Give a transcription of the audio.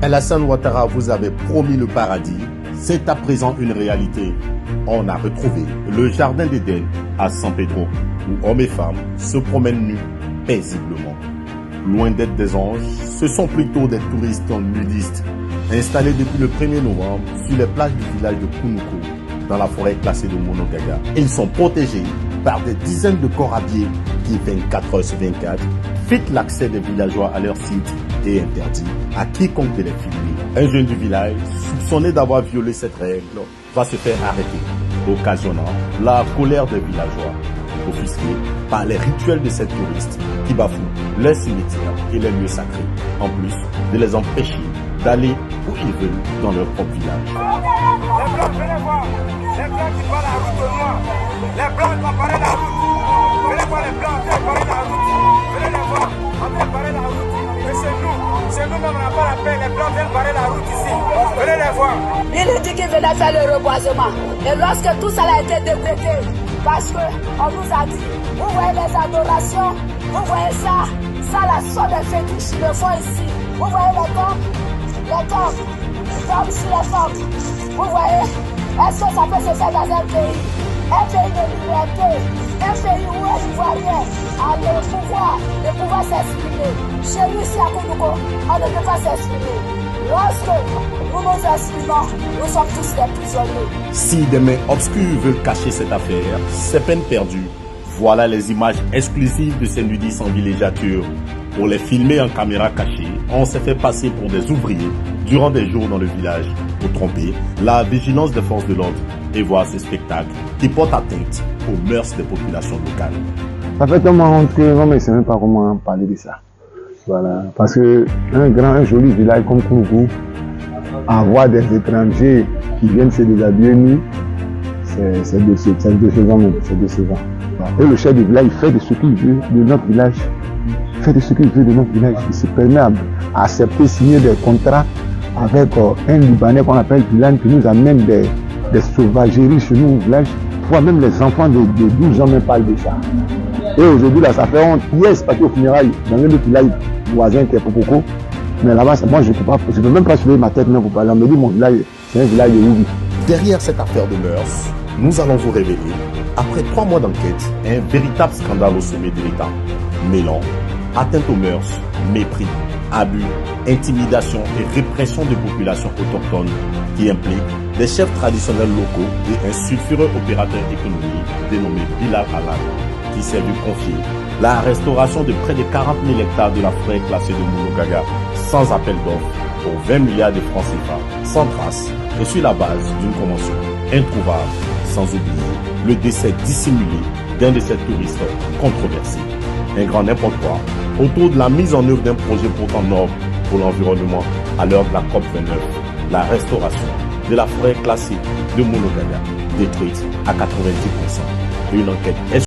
Alassane Ouattara vous avait promis le paradis, c'est à présent une réalité. On a retrouvé le jardin d'Éden à San Pedro, où hommes et femmes se promènent nus paisiblement. Loin d'être des anges, ce sont plutôt des touristes nudistes, installés depuis le 1er novembre sur les plages du village de Kounoukou, dans la forêt classée de Monogaga. Ils sont protégés par des dizaines de corps habillés qui, 24 heures sur 24, fitent l'accès des villageois à leur site et interdit à quiconque de les filmer. Un jeune du village, soupçonné d'avoir violé cette règle, va se faire arrêter, occasionnant la colère des villageois, offusqués par les rituels de ces touristes qui bafouent les cimetières et les lieux sacrés, en plus de les empêcher d'aller où ils veulent dans leur propre village. Les blancs, venez voir, les blancs qui parlent la route noire, les blancs qui vont barrer la route, venez voir les blancs qui vont barrer la route, venez les voir, on vient barrer la route, mais c'est nous même on n'a pas la paix, les blancs viennent barrer la route ici, venez les voir. Il dit qu'il venait faire le reboisement, et lorsque tout ça a été débloqué, parce qu'on nous a dit, vous voyez les adorations, vous voyez ça la sorte de fétiche qu'ils le font ici, vous voyez les temples, sur les temples, vous voyez, est-ce que ça peut se faire dans un pays de liberté, un pays où les Ivoiriens ont le pouvoir s'exprimer. Chez nous ici à Kounoukou, on ne peut pas s'exprimer. Lorsque nous nous exprimons, nous sommes tous des prisonniers. Si des mains obscures veulent cacher cette affaire, c'est peine perdue. Voilà les images exclusives de ces nudistes en villégiature. Pour les filmer en caméra cachée, on s'est fait passer pour des ouvriers durant des jours dans le village pour tromper la vigilance des forces de l'ordre et voir ce spectacle qui porte atteinte aux mœurs des populations locales. Ça fait tellement honte que on ne sait même pas comment parler de ça. Voilà, parce que un joli village comme Kounoukou, avoir des étrangers qui viennent se déshabiller nus, c'est décevant même, c'est décevant. Et le chef du village, il fait de ce qu'il veut de notre village. Il fait de ce qu'il veut de notre village. Il se permet à accepter, signer des contrats avec un Libanais qu'on appelle Bilan, qui nous amène des sauvageries chez nous au village. Parfois même les enfants de 12 ans même parlent de ça. Et aujourd'hui là, ça fait honte. Hier, c'est parti au funérailles dans un autre village voisin qui est Popoko. Mais là-bas, moi je ne peux même pas soulever ma tête même pour parler. On me dit mon village, c'est un village de Oubi. Derrière cette affaire de mœurs, nous allons vous révéler, après 3 mois d'enquête, un véritable scandale au sommet de l'État, mêlant atteinte aux mœurs, mépris, abus, intimidation et répression des populations autochtones qui impliquent des chefs traditionnels locaux et un sulfureux opérateur économique dénommé Bilal Halal, qui s'est vu confier la restauration de près de 40 000 hectares de la forêt classée de Monogaga sans appel d'offres pour 20 milliards de francs CFA, sans trace et sur la base d'une convention introuvable, sans oublier le décès dissimulé d'un de ces touristes controversés. Un grand n'importe quoi autour de la mise en œuvre d'un projet pourtant noble pour l'environnement à l'heure de la COP29, la restauration de la forêt classée de Monogaga, détruite à 90%. Une enquête